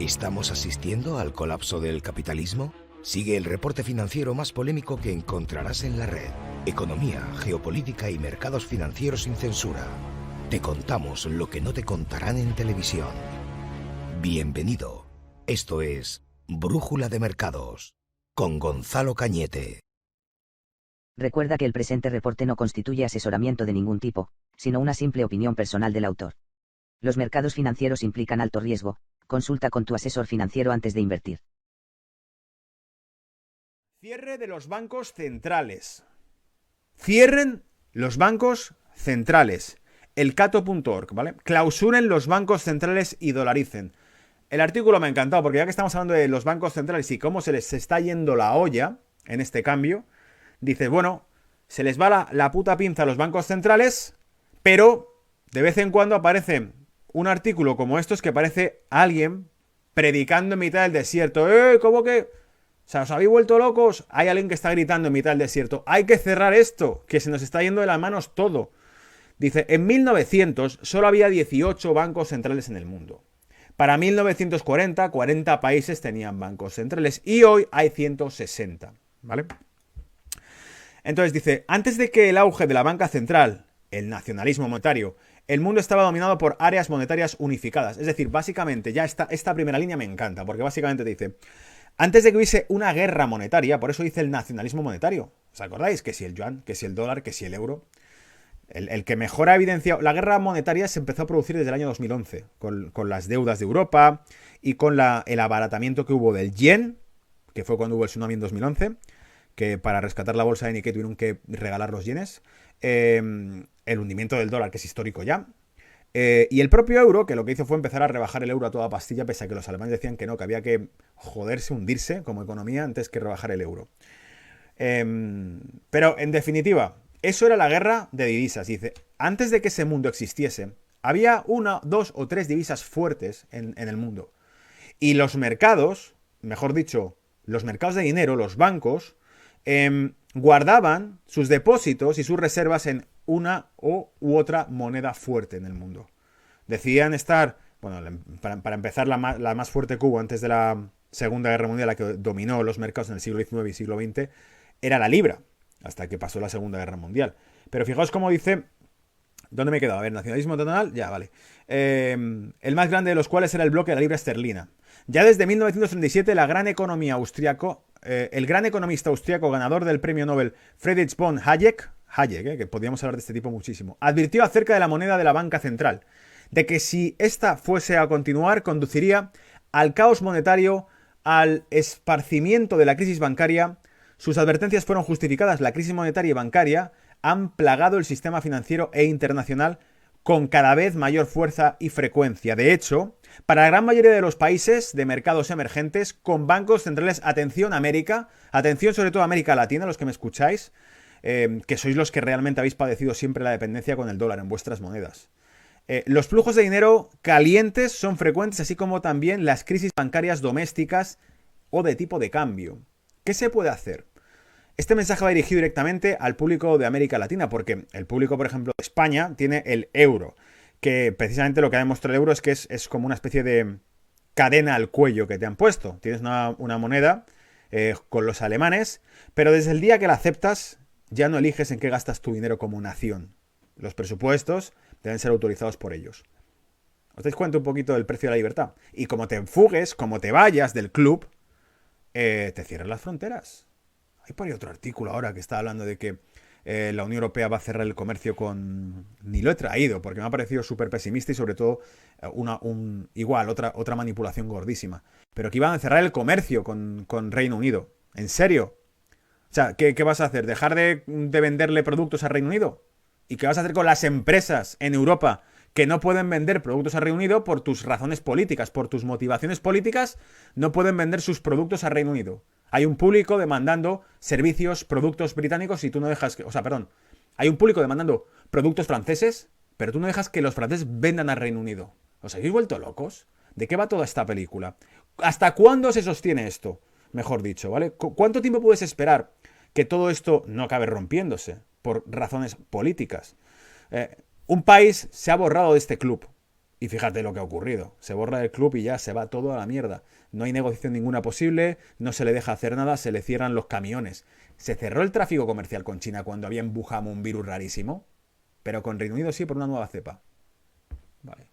¿Estamos asistiendo al colapso del capitalismo? Sigue el reporte financiero más polémico que encontrarás en la red. Economía, geopolítica y mercados financieros sin censura. Te contamos lo que no te contarán en televisión. Bienvenido. Esto es Brújula de Mercados, con Gonzalo Cañete. Recuerda que el presente reporte no constituye asesoramiento de ningún tipo, sino una simple opinión personal del autor. Los mercados financieros implican alto riesgo. Consulta con tu asesor financiero antes de invertir. Cierre de los bancos centrales. Cierren los bancos centrales. Elcato.org, ¿vale? Clausuren los bancos centrales y dolaricen. El artículo me ha encantado porque ya que estamos hablando de los bancos centrales y cómo se les está yendo la olla en este cambio, dice, bueno, se les va la puta pinza a los bancos centrales, pero de vez en cuando aparece un artículo como estos que parece alguien predicando en mitad del desierto. ¿Cómo que? O sea, ¿os habéis vuelto locos? Hay alguien que está gritando en mitad del desierto. Hay que cerrar esto, que se nos está yendo de las manos todo. Dice, en 1900 solo había 18 bancos centrales en el mundo. Para 1940, 40 países tenían bancos centrales y hoy hay 160, ¿vale? Entonces dice, antes de que el auge de la banca central, el nacionalismo monetario, el mundo estaba dominado por áreas monetarias unificadas. Es decir, básicamente, ya esta primera línea me encanta, porque básicamente dice, antes de que hubiese una guerra monetaria, por eso dice el nacionalismo monetario. ¿Os acordáis? Que si el yuan, que si el dólar, que si el euro. El que mejor ha evidenciado... La guerra monetaria se empezó a producir desde el año 2011, con las deudas de Europa y con el abaratamiento que hubo del yen, que fue cuando hubo el tsunami en 2011, que para rescatar la bolsa de Nikkei tuvieron que regalar los yenes. El hundimiento del dólar, que es histórico ya. Y el propio euro, que lo que hizo fue empezar a rebajar el euro a toda pastilla, pese a que los alemanes decían que no, que había que joderse, hundirse como economía antes que rebajar el euro. Pero en definitiva, eso era la guerra de divisas. Dice, antes de que ese mundo existiese, había una, dos o tres divisas fuertes en el mundo. Y los mercados, mejor dicho, los mercados de dinero, los bancos, guardaban sus depósitos y sus reservas en una u otra moneda fuerte en el mundo. Decían estar, bueno, para empezar, la más fuerte que hubo antes de la Segunda Guerra Mundial, la que dominó los mercados en el siglo XIX y siglo XX, era la libra, hasta que pasó la Segunda Guerra Mundial. Pero fijaos cómo dice, ¿dónde me he quedado? A ver, nacionalismo nacional, ya, vale. El más grande de los cuales era el bloque de la libra esterlina. Ya desde 1937, el gran economista austriaco ganador del premio Nobel Friedrich von Hayek, que podríamos hablar de este tipo muchísimo, advirtió acerca de la moneda de la banca central, de que si esta fuese a continuar, conduciría al caos monetario, al esparcimiento de la crisis bancaria. Sus advertencias fueron justificadas. La crisis monetaria y bancaria han plagado el sistema financiero e internacional con cada vez mayor fuerza y frecuencia. De hecho, para la gran mayoría de los países de mercados emergentes, con bancos centrales, atención América, atención sobre todo América Latina, los que me escucháis, que sois los que realmente habéis padecido siempre la dependencia con el dólar en vuestras monedas. Los flujos de dinero calientes son frecuentes, así como también las crisis bancarias domésticas o de tipo de cambio. ¿Qué se puede hacer? Este mensaje va dirigido directamente al público de América Latina, porque el público, por ejemplo, de España tiene el euro, que precisamente lo que ha demostrado el euro es que es como una especie de cadena al cuello que te han puesto. Tienes una moneda con los alemanes, pero desde el día que la aceptas ya no eliges en qué gastas tu dinero como nación. Los presupuestos deben ser autorizados por ellos. ¿Os dais cuenta un poquito del precio de la libertad? Y como te enfugues, como te vayas del club, te cierran las fronteras. Hay por ahí otro artículo ahora que está hablando de que la Unión Europea va a cerrar el comercio con... Ni lo he traído porque me ha parecido súper pesimista y sobre todo otra manipulación gordísima. Pero que iban a cerrar el comercio con Reino Unido. ¿En serio? O sea, ¿qué vas a hacer? ¿Dejar de venderle productos a Reino Unido? ¿Y qué vas a hacer con las empresas en Europa que no pueden vender productos a Reino Unido por tus razones políticas, por tus motivaciones políticas? No pueden vender sus productos a Reino Unido. Hay un público demandando servicios, productos británicos y tú no dejas que... O sea, perdón. Hay un público demandando productos franceses, pero tú no dejas que los franceses vendan al Reino Unido. ¿Os habéis vuelto locos? ¿De qué va toda esta película? ¿Hasta cuándo se sostiene esto? Mejor dicho, ¿vale? ¿Cuánto tiempo puedes esperar que todo esto no acabe rompiéndose por razones políticas? Un país se ha borrado de este club. Y fíjate lo que ha ocurrido. Se borra el club y ya se va todo a la mierda. No hay negociación ninguna posible, no se le deja hacer nada, se le cierran los camiones. Se cerró el tráfico comercial con China cuando había en Wuhan un virus rarísimo, pero con Reino Unido sí por una nueva cepa. Vale.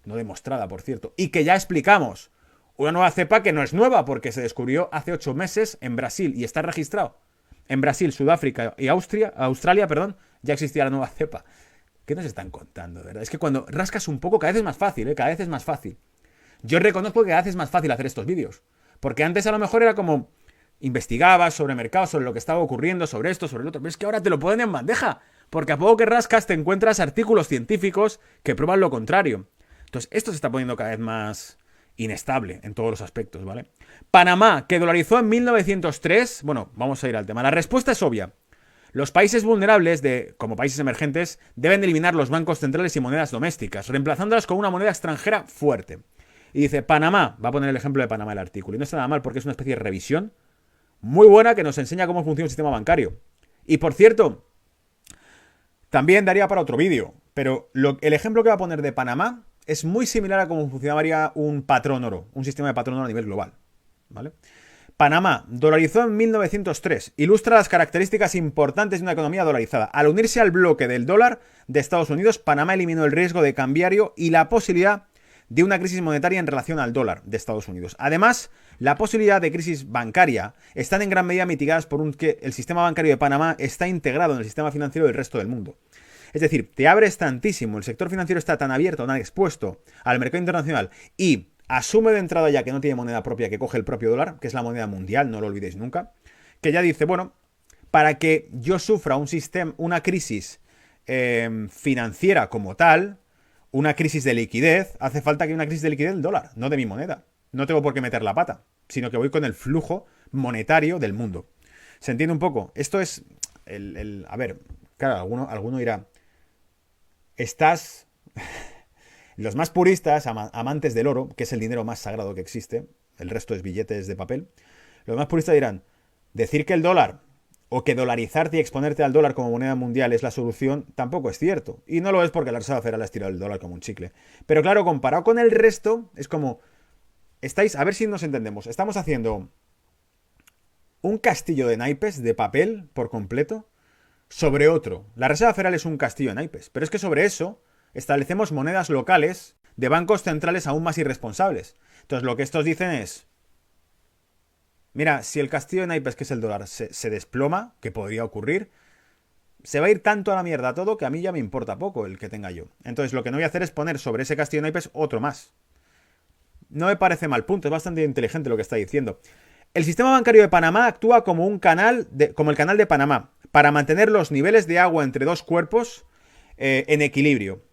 No demostrada, por cierto. Y que ya explicamos. Una nueva cepa que no es nueva porque se descubrió hace 8 meses en Brasil y está registrado. En Brasil, Sudáfrica y Australia, ya existía la nueva cepa. ¿Qué nos están contando, de verdad? Es que cuando rascas un poco cada vez es más fácil, ¿eh? Cada vez es más fácil. Yo reconozco que cada vez es más fácil hacer estos vídeos. Porque antes a lo mejor era como investigabas sobre mercados, sobre lo que estaba ocurriendo, sobre esto, sobre lo otro. Pero es que ahora te lo ponen en bandeja. Porque a poco que rascas te encuentras artículos científicos que prueban lo contrario. Entonces esto se está poniendo cada vez más inestable en todos los aspectos, ¿vale? Panamá, que dolarizó en 1903. Bueno, vamos a ir al tema. La respuesta es obvia. Los países vulnerables, como países emergentes, deben eliminar los bancos centrales y monedas domésticas, reemplazándolas con una moneda extranjera fuerte. Y dice, Panamá, va a poner el ejemplo de Panamá el artículo, y no está nada mal porque es una especie de revisión muy buena que nos enseña cómo funciona el sistema bancario. Y por cierto, también daría para otro vídeo, pero el ejemplo que va a poner de Panamá es muy similar a cómo funcionaría un patrón oro, un sistema de patrón oro a nivel global, ¿vale? Panamá, dolarizó en 1903, ilustra las características importantes de una economía dolarizada. Al unirse al bloque del dólar de Estados Unidos, Panamá eliminó el riesgo de cambiario y la posibilidad de una crisis monetaria en relación al dólar de Estados Unidos. Además, la posibilidad de crisis bancaria están en gran medida mitigadas por que el sistema bancario de Panamá está integrado en el sistema financiero del resto del mundo. Es decir, te abres tantísimo, el sector financiero está tan abierto, tan expuesto al mercado internacional y asume de entrada ya que no tiene moneda propia, que coge el propio dólar, que es la moneda mundial, no lo olvidéis nunca, que ya dice, bueno, para que yo sufra una crisis financiera como tal, una crisis de liquidez, hace falta que haya una crisis de liquidez del dólar, no de mi moneda. No tengo por qué meter la pata, sino que voy con el flujo monetario del mundo. ¿Se entiende un poco? Esto es a ver, claro, alguno dirá, estás... Los más puristas, amantes del oro, que es el dinero más sagrado que existe, el resto es billetes de papel, los más puristas dirán, decir que el dólar o que dolarizarte y exponerte al dólar como moneda mundial es la solución, tampoco es cierto. Y no lo es porque la Reserva Federal ha estirado el dólar como un chicle. Pero claro, comparado con el resto, es como... a ver si nos entendemos, estamos haciendo un castillo de naipes de papel por completo sobre otro. La Reserva Federal es un castillo de naipes, pero es que sobre eso establecemos monedas locales de bancos centrales aún más irresponsables. Entonces lo que estos dicen es, mira, si el castillo de naipes que es el dólar se desploma, que podría ocurrir, se va a ir tanto a la mierda todo que a mí ya me importa poco el que tenga yo. Entonces lo que no voy a hacer es poner sobre ese castillo de naipes otro más. No me parece mal punto, es bastante inteligente lo que está diciendo. El sistema bancario de Panamá actúa como el canal de Panamá, para mantener los niveles de agua entre dos cuerpos en equilibrio.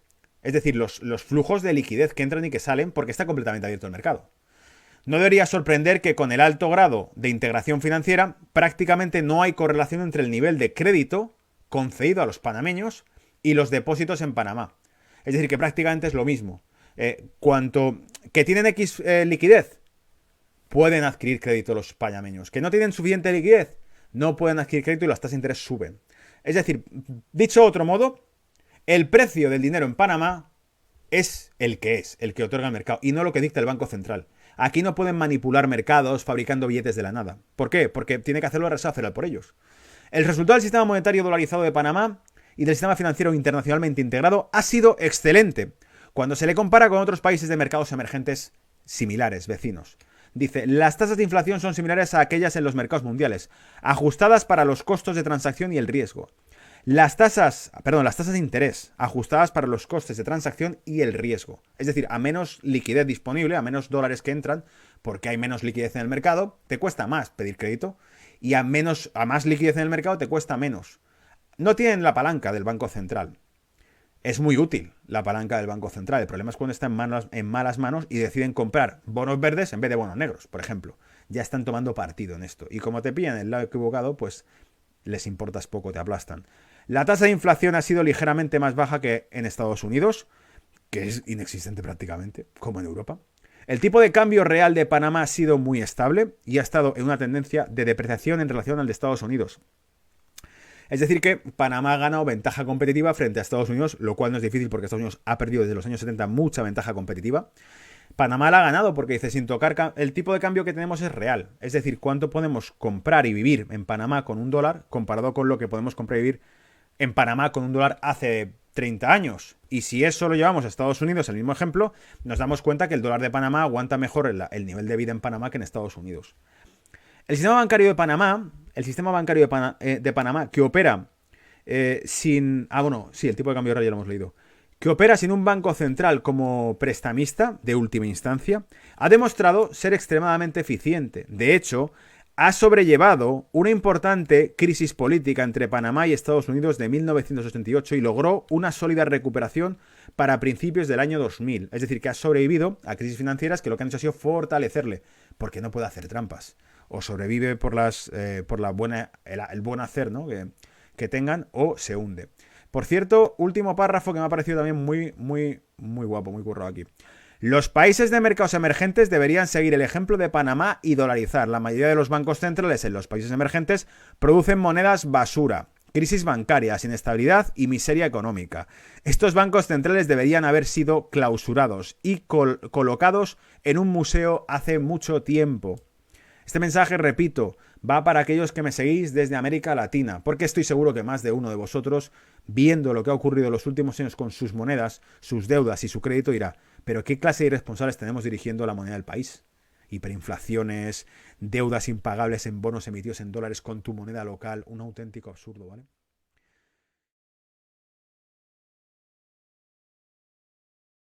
Es decir, los flujos de liquidez que entran y que salen porque está completamente abierto el mercado. No debería sorprender que con el alto grado de integración financiera prácticamente no hay correlación entre el nivel de crédito concedido a los panameños y los depósitos en Panamá. Es decir, que prácticamente es lo mismo. Cuanto que tienen X liquidez, pueden adquirir crédito los panameños. Que no tienen suficiente liquidez, no pueden adquirir crédito y las tasas de interés suben. Es decir, dicho de otro modo, el precio del dinero en Panamá es el que otorga el mercado y no lo que dicta el Banco Central. Aquí no pueden manipular mercados fabricando billetes de la nada. ¿Por qué? Porque tiene que hacerlo la Reserva Federal por ellos. El resultado del sistema monetario dolarizado de Panamá y del sistema financiero internacionalmente integrado ha sido excelente cuando se le compara con otros países de mercados emergentes similares, vecinos. Dice, las tasas de inflación son similares a aquellas en los mercados mundiales, ajustadas para los costos de transacción y el riesgo. Las tasas de interés, ajustadas para los costes de transacción y el riesgo. Es decir, a menos liquidez disponible, a menos dólares que entran, porque hay menos liquidez en el mercado, te cuesta más pedir crédito. Y a más liquidez en el mercado te cuesta menos. No tienen la palanca del Banco Central. Es muy útil la palanca del Banco Central. El problema es cuando está en malas manos y deciden comprar bonos verdes en vez de bonos negros, por ejemplo. Ya están tomando partido en esto. Y como te pillan el lado equivocado, pues les importas poco, te aplastan. La tasa de inflación ha sido ligeramente más baja que en Estados Unidos, que es inexistente prácticamente, como en Europa. El tipo de cambio real de Panamá ha sido muy estable y ha estado en una tendencia de depreciación en relación al de Estados Unidos. Es decir que Panamá ha ganado ventaja competitiva frente a Estados Unidos, lo cual no es difícil porque Estados Unidos ha perdido desde los años 70 mucha ventaja competitiva. Panamá la ha ganado porque dice, sin tocar, el tipo de cambio que tenemos es real. Es decir, cuánto podemos comprar y vivir en Panamá con $1 comparado con lo que podemos comprar y vivir en Panamá con $1 hace 30 años. Y si eso lo llevamos a Estados Unidos, el mismo ejemplo, nos damos cuenta que el dólar de Panamá aguanta mejor el nivel de vida en Panamá que en Estados Unidos. El sistema bancario de Panamá, de Panamá que opera sin... sí, el tipo de cambio ahora ya lo hemos leído. Que opera sin un banco central como prestamista de última instancia, ha demostrado ser extremadamente eficiente. De hecho, ha sobrellevado una importante crisis política entre Panamá y Estados Unidos de 1988 y logró una sólida recuperación para principios del año 2000. Es decir, que ha sobrevivido a crisis financieras que lo que han hecho ha sido fortalecerle, porque no puede hacer trampas. O sobrevive por el buen hacer, ¿no? que tengan, o se hunde. Por cierto, último párrafo que me ha parecido también muy guapo, muy currado aquí. Los países de mercados emergentes deberían seguir el ejemplo de Panamá y dolarizar. La mayoría de los bancos centrales en los países emergentes producen monedas basura, crisis bancarias, inestabilidad y miseria económica. Estos bancos centrales deberían haber sido clausurados y colocados en un museo hace mucho tiempo. Este mensaje, repito, va para aquellos que me seguís desde América Latina, porque estoy seguro que más de uno de vosotros, viendo lo que ha ocurrido en los últimos años con sus monedas, sus deudas y su crédito, dirá, ¿pero qué clase de irresponsables tenemos dirigiendo la moneda del país? Hiperinflaciones, deudas impagables en bonos emitidos en dólares con tu moneda local, un auténtico absurdo, ¿vale?